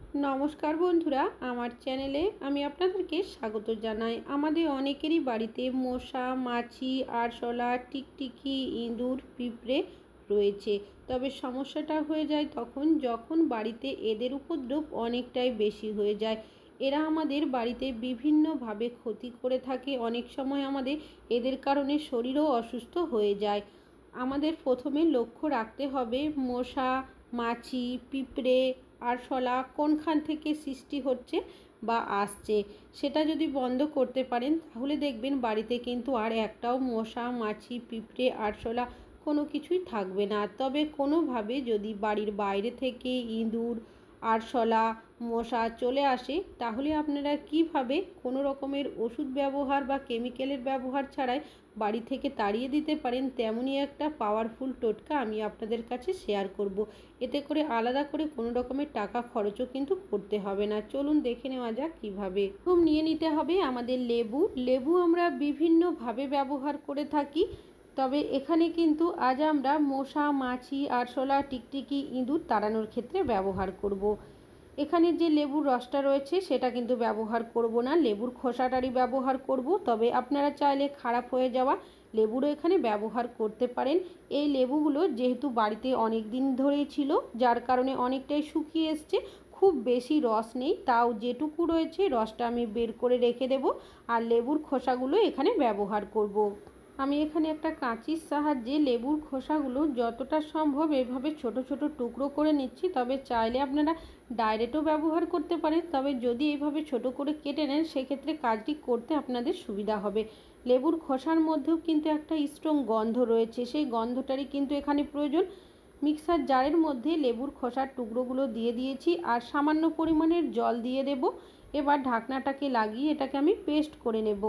নমস্কার বন্ধুরা, আমার চ্যানেলে আমি আপনাদেরকে স্বাগত জানাই। আমাদের অনেকেরই বাড়িতে মশা, মাছি, আরশোলা, টিকটিকি, ইঁদুর, পিঁপড়ে রয়েছে। তবে সমস্যাটা হয়ে যায় তখন যখন বাড়িতে এদের উপদ্রব অনেকটাই বেশি হয়ে যায়। এরা আমাদের বাড়িতে বিভিন্নভাবে ক্ষতি করে থাকে। অনেক সময় আমাদের এদের কারণে শরীরও অসুস্থ হয়ে যায়। আমাদের প্রথমে লক্ষ্য রাখতে হবে মশা, মাছি, পিঁপড়ে, আরশোলা কোনখান থেকে সৃষ্টি হচ্ছে বা আসছে। সেটা যদি বন্ধ করতে পারেন তাহলে দেখবেন বাড়িতে কিন্তু আর একটাও মশা, মাছি, পিঁপড়ে, আরশোলা কোনো কিছুই থাকবে না। তবে কোনোভাবে যদি বাড়ির বাইরে থেকে ইঁদুর, আরশোলা, মশা চলে আসে তাহলে আপনারা কিভাবে কোনো রকমের ওষুধ ব্যবহার বা কেমিক্যালের ব্যবহার ছাড়াই বাড়ি থেকে তাড়িয়ে দিতে পারেন তেমনই একটা পাওয়ারফুল টোটকা আমি আপনাদের কাছে শেয়ার করব। এতে করে আলাদা করে কোনো রকমের টাকা খরচও কিন্তু করতে হবে না। চলুন দেখে নেওয়া যাক কীভাবে। নিয়ে নিতে হবে আমাদের লেবু আমরা বিভিন্নভাবে ব্যবহার করে থাকি। তবে এখানে কিন্তু আজ আমরা মশা, মাছি, আরশোলা, টিকটিকি, ইঁদুর তাড়ানোর ক্ষেত্রে ব্যবহার করব। এখানে যে লেবুর রসটা রয়েছে সেটা কিন্তু ব্যবহার করব না, লেবুর খোসাটারই ব্যবহার করব। তবে আপনারা চাইলে খারাপ হয়ে যাওয়া লেবুরও এখানে ব্যবহার করতে পারেন। এই লেবুগুলো যেহেতু বাড়িতে অনেক দিন ধরেই ছিল, যার কারণে অনেকটাই শুকিয়ে এসছে, খুব বেশি রস নেই, তাও যেটুকু রয়েছে রসটা আমি বের করে রেখে দেব। আর লেবুর খোসাগুলো এখানে ব্যবহার করব। আমি এখানে একটা কাঁচির সাহায্যে লেবুর খোসাগুলো যতটা সম্ভব এভাবে ছোট ছোট টুকরো করে নিচ্ছি। তবে চাইলে আপনারা ডাইরেক্টও ব্যবহার করতে পারেন, তবে যদি এইভাবে ছোট করে কেটে নেন সেক্ষেত্রে কাজটি করতে আপনাদের সুবিধা হবে। লেবুর খোসার মধ্যেও কিন্তু একটা স্ট্রং গন্ধ রয়েছে, সেই গন্ধটারই কিন্তু এখানে প্রয়োজন। মিক্সার জারের মধ্যে লেবুর খোসার টুকরোগুলো দিয়ে দিয়েছি আর সামান্য পরিমাণের জল দিয়ে দেব। এবার ঢাকনাটাকে লাগিয়ে এটাকে আমি পেস্ট করে নেব।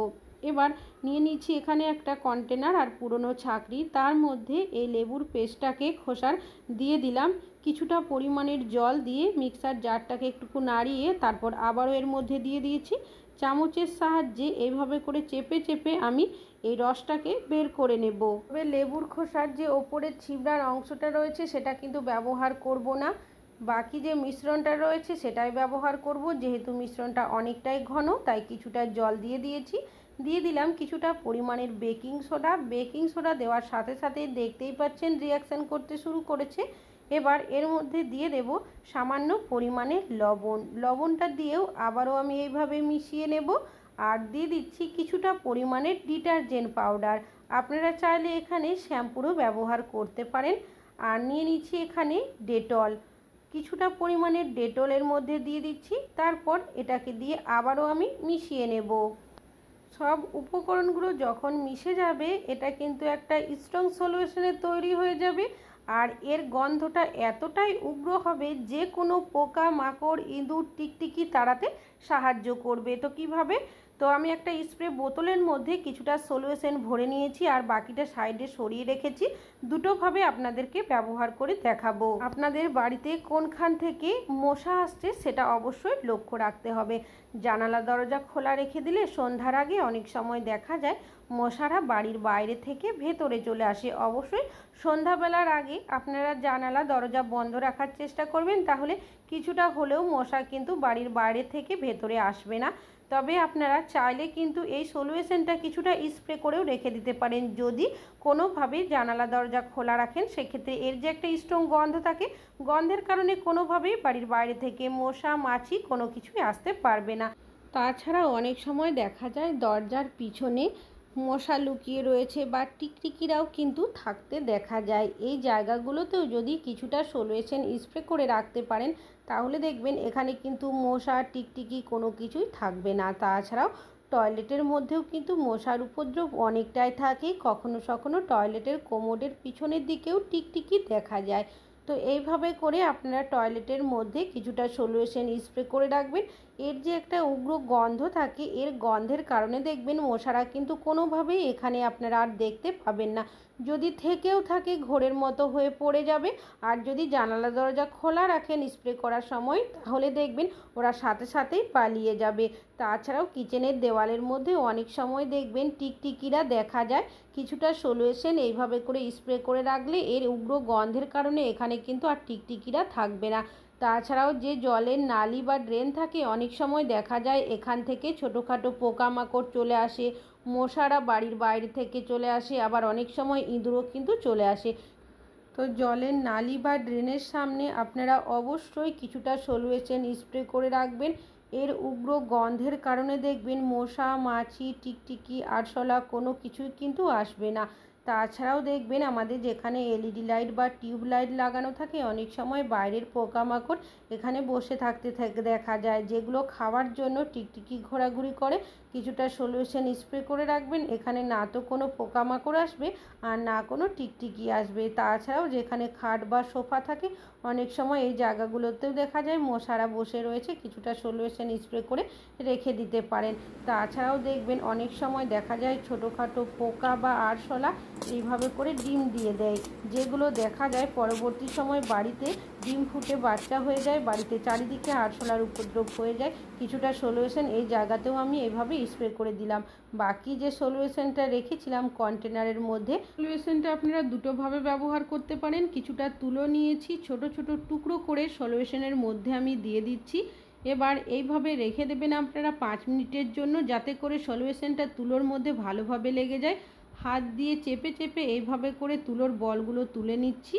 এবার নিয়ে নিচ্ছি এখানে একটা কন্টেনার আর পুরনো ছাঁকনি, তার মধ্যে এই লেবুর পেস্টটাকে খোসার দিয়ে দিলাম। কিছুটা পরিমাণের জল দিয়ে মিক্সার জারটাকে একটু নাড়িয়ে তারপর আবারও এর মধ্যে দিয়ে দিয়েছি। চামচের সাহায্যে এইভাবে করে চেপে চেপে আমি এই রসটাকে বের করে নেব। তবে লেবুর খোসার যে ওপরের ছিবড়ার অংশটা রয়েছে সেটা কিন্তু ব্যবহার করব না, বাকি যে মিশ্রণটা রয়েছে সেটাই ব্যবহার করব। যেহেতু মিশ্রণটা অনেকটাই ঘন তাই কিছুটা জল দিয়ে দিয়েছি। দিয়ে দিলাম কিছুটা পরিমাণের বেকিং সোডা দেওয়ার সাথে সাথে দেখতেই পাচ্ছেন রিয়াকশান করতে শুরু করেছে। এবার এর মধ্যে দিয়ে দেব সামান্য পরিমাণের লবণটা দিয়েও আবারও আমি এইভাবে মিশিয়ে নেব। আর দিয়ে দিচ্ছি কিছুটা পরিমাণের ডিটারজেন্ট পাউডার, আপনারা চাইলে এখানে শ্যাম্পুরও ব্যবহার করতে পারেন। আর নিয়ে নিচ্ছি এখানে ডেটল, কিছুটা পরিমাণের ডেটলের মধ্যে দিয়ে দিচ্ছি। তারপর এটাকে দিয়ে আবারও আমি মিশিয়ে নেব। সব উপকরণগুলো যখন মিশে যাবে এটা কিন্তু একটা স্ট্রং সলিউশনের তৈরি হয়ে যাবে। আর এর গন্ধটা এতটাই উগ্র হবে যে কোনো পোকা মাকড়, ইঁদুর, টিকটিকি তাড়াতে সাহায্য করবে। তো কিভাবে? তো আমি একটা স্প্রে বোতলের মধ্যে কিছুটা সলিউশন ভরে নিয়েছি আর বাকিটা সাইডে সরিয়ে রেখেছি। দুটোভাবে আপনাদেরকে ব্যবহার করে দেখাবো। আপনাদের বাড়িতে কোনখান থেকে মশা আসছে সেটা অবশ্যই লক্ষ্য রাখতে হবে। জানালা দরজা খোলা রেখে দিলে সন্ধ্যার আগে অনেক সময় দেখা যায় মশারা বাড়ির বাইরে থেকে ভেতরে চলে আসে। অবশ্যই সন্ধ্যাবেলার আগে আপনারা জানালা দরজা বন্ধ রাখার চেষ্টা করবেন, তাহলে কিছুটা হলেও মশা কিন্তু বাড়ির বাইরে থেকে ভেতরে আসবে না। তবে আপনারা চাইলে কিন্তু এই সলিউশনটা কিছুটা স্প্রে করেও রেখে দিতে পারেন। যদি কোনোভাবে জানালা দরজা খোলা রাখেন সেক্ষেত্রে এর যে একটা স্ট্রং গন্ধ থাকে, গন্ধের কারণে কোনোভাবেই বাড়ির বাইরে থেকে মশা, মাছি কোনো কিছুই আসতে পারবে না। তাছাড়াও অনেক সময় দেখা যায় দরজার পিছনে মশা লুকিয়ে রয়েছে বা টিকটিকিরাও কিন্তু থাকতে দেখা যায়। এই জায়গাগুলোতেও যদি কিছুটা সলিউশন স্প্রে করে রাখতে পারেন তাহলে দেখবেন এখানে কিন্তু মশা, টিকটিকি কোনো কিছুই থাকবে না। তাছাড়াও টয়লেটের মধ্যেও কিন্তু মশার উপদ্রব অনেকটাই থাকে, কখনো কখনো টয়লেটের কোমোডের পিছনের দিকেও টিকটিকি দেখা যায়। তো এইভাবে করে আপনারা টয়লেটের মধ্যে কিছুটা সলিউশন স্প্রে করে রাখবেন। এর যে একটা উগ্র গন্ধ থাকে, এর গন্ধের কারণে দেখবেন মশারা কিন্তু কোনোভাবেই এখানে আপনারা আর দেখতে পাবেন না। যদি থেকেও থাকে ঘোরের মতো হয়ে পড়ে যাবে। আর যদি জানালা দরজা খোলা রাখেন স্প্রে করার সময় তাহলে দেখবেন ওরা সাথে সাথেই পালিয়ে যাবে। তাছাড়াও কিচেনের দেওয়ালের মধ্যে অনেক সময় দেখবেন টিকটিকিরা দেখা যায়। কিছুটা সলিউশন এইভাবে করে স্প্রে করে রাখলে এর উগ্র গন্ধের কারণে এখানে কিন্তু আর টিকটিকিরা থাকবে না। তাছাড়াও যে জলের নালি বা ড্রেন থাকে অনেক সময় দেখা যায় এখান থেকে ছোটোখাটো পোকামাকড় চলে আসে, মশারা বাড়ির বাইরে থেকে চলে আসে, আবার অনেক সময় ইঁদুরও কিন্তু চলে আসে। তো জলের নালি বা ড্রেনের সামনে আপনারা অবশ্যই কিছুটা সলিউশন স্প্রে করে রাখবেন। এর উগ্র গন্ধের কারণে দেখবেন মশা, মাছি, টিকটিকি, আরশোলা কোনো কিছুই কিন্তু আসবে না। তাছাড়াও দেখবেন আমাদের যেখানে এলইডি লাইট বা টিউব লাইট লাগানো থাকে অনেক সময় বাইরের পোকামাকড় এখানে বসে থাকতে দেখা যায়, যেগুলো খাওয়ার জন্য টিকটিকি ঘোরাঘুরি করে। কিছুটা সলিউশন স্প্রে করে রাখবেন, এখানে না তো কোনো পোকামাকড় আসবে আর না কোনো টিকটিকি আসবে। তাছাড়াও যেখানে খাট বা সোফা থাকে অনেক সময় এই জায়গাগুলোতেও দেখা যায় মশারা বসে রয়েছে, কিছুটা সলিউশন স্প্রে করে রেখে দিতে পারেন। তাছাড়াও দেখবেন অনেক সময় দেখা যায় ছোটোখাটো পোকা বা আরশোলা এইভাবে করে ডিম দিয়ে দেয়, যেগুলো দেখা যায় পরবর্তী সময় বাড়িতে ডিম ফুটে বাচ্চা হয়ে যায়, বাড়িতে চারিদিকে আরশোলার উপদ্রব হয়ে যায়। কিছুটা সলিউশন এই জায়গাতেও আমি এভাবে স্প্রে করে দিলাম। বাকি যে সলিউশনটা রেখেছিলাম কন্টেনারের মধ্যে, সলিউশনটা আপনারা দুটোভাবে ব্যবহার করতে পারেন। কিছুটা তুলো নিয়েছি, ছোট ছোট টুকরো করে সলিউশনের মধ্যে আমি দিয়ে দিচ্ছি। এবার এইভাবে রেখে দেবেন আপনারা 5 মিনিটের জন্য, যাতে করে সলিউশনটা তুলোর মধ্যে ভালোভাবে লেগে যায়। হাত দিয়ে চেপে চেপে এইভাবে করে তুলোর বলগুলো তুলে নিচ্ছি।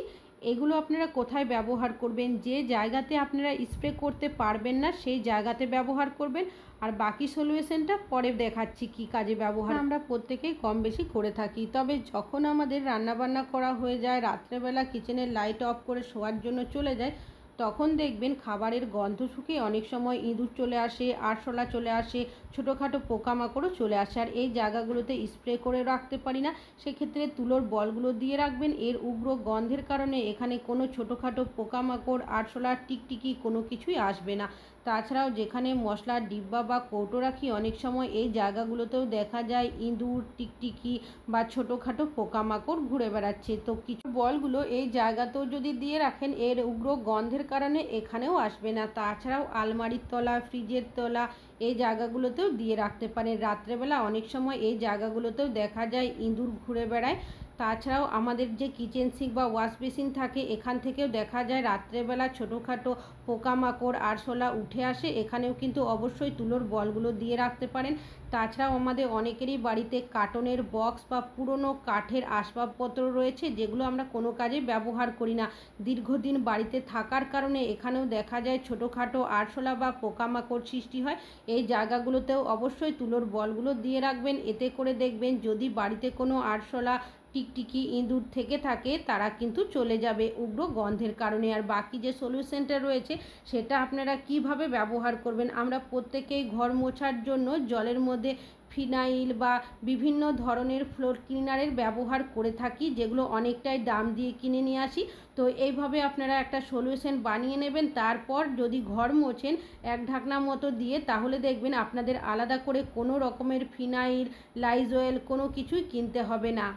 এগুলো আপনারা কোথায় ব্যবহার করবেন, যে জায়গাতে আপনারা স্প্রে করতে পারবেন না সেই জায়গাতে ব্যবহার করবেন, আর বাকি সলিউশনটা পরে দেখাচ্ছি কি কাজে ব্যবহার আমরা প্রত্যেকেই কম বেশি করে থাকি। তবে যখন আমাদের রান্নাবান্না করা হয়ে যায়, রাত্রেবেলা কিচেনের লাইট অফ করে শোয়ার জন্য চলে যায়, তখন দেখবেন খাবারের গন্ধ শুকিয়ে অনেক সময় ইঁদুর চলে আসে, আরশোলা চলে আসে, ছোটোখাটো পোকামাকড়ও চলে আসে, আর এই জায়গাগুলোতে স্প্রে করে রাখতে পারি না। সেক্ষেত্রে তুলোর বলগুলো দিয়ে রাখবেন। এর উগ্র গন্ধের কারণে এখানে কোনো ছোটোখাটো পোকামাকড়, আরশোলা, টিকটিকি কোনো কিছুই আসবে না। তাছাড়াও যেখানে মশলার ডিব্বা বা কৌটো রাখি অনেক সময় এই জায়গাগুলোতেও দেখা যায় ইঁদুর, টিকটিকি বা ছোটোখাটো পোকামাকড় ঘুরে বেড়াচ্ছে। তো কিছু বলগুলো এই জায়গাতেও যদি দিয়ে রাখেন এর উগ্র গন্ধের কারণে এখানেও আসবে না। তাছাড়াও আলমারির তলা, ফ্রিজের তলা এই জায়গাগুলোতেও দিয়ে রাখতে পারেন। রাত্রেবেলা অনেক সময় এই জায়গাগুলোতেও দেখা যায় ইঁদুর ঘুরে বেড়ায়। তাছাড়াও আমাদের যে কিচেন সিঙ্ক বা ওয়াশ বেসিন থাকে এখান থেকেও দেখা যায় রাত্রেবেলা ছোটোখাটো পোকামাকড়, আরশোলা উঠে আসে, এখানেও কিন্তু অবশ্যই তুলোর বলগুলো দিয়ে রাখতে পারেন। তাছাড়াও আমাদের অনেকেরই বাড়িতে কার্টনের বক্স বা পুরনো কাঠের আসবাবপত্র রয়েছে, যেগুলো আমরা কোনো কাজে ব্যবহার করি না। দীর্ঘদিন বাড়িতে থাকার কারণে এখানেও দেখা যায় ছোটোখাটো আরশোলা বা পোকামাকড় সৃষ্টি হয়। এই জায়গাগুলোতেও অবশ্যই তুলোর বলগুলো দিয়ে রাখবেন। এতে করে দেখবেন যদি বাড়িতে কোনো আরশোলা, টিকটিকি, ইঁদুর থেকে থাকে তারা কিন্তু চলে যাবে উগ্র গন্ধের কারণে। আর বাকি যে সলিউশনটা রয়েছে সেটা আপনারা কিভাবে ব্যবহার করবেন, আমরা প্রত্যেকেই ঘর মোছার জন্য জলের মধ্যে ফিনাইল বা বিভিন্ন ধরনের ফ্লোর ক্লিনারের ব্যবহার করে থাকি, যেগুলো অনেকটাই দাম দিয়ে কিনে নিয়ে আসি। তো এইভাবে আপনারা একটা সলিউশন বানিয়ে নেবেন, তারপর যদি ঘর মোছেন এক ঢাকনা মতো দিয়ে, তাহলে দেখবেন আপনাদের আলাদা করে কোনো রকমের ফিনাইল, লাইজয়েল কোনো কিছুই কিনতে হবে না।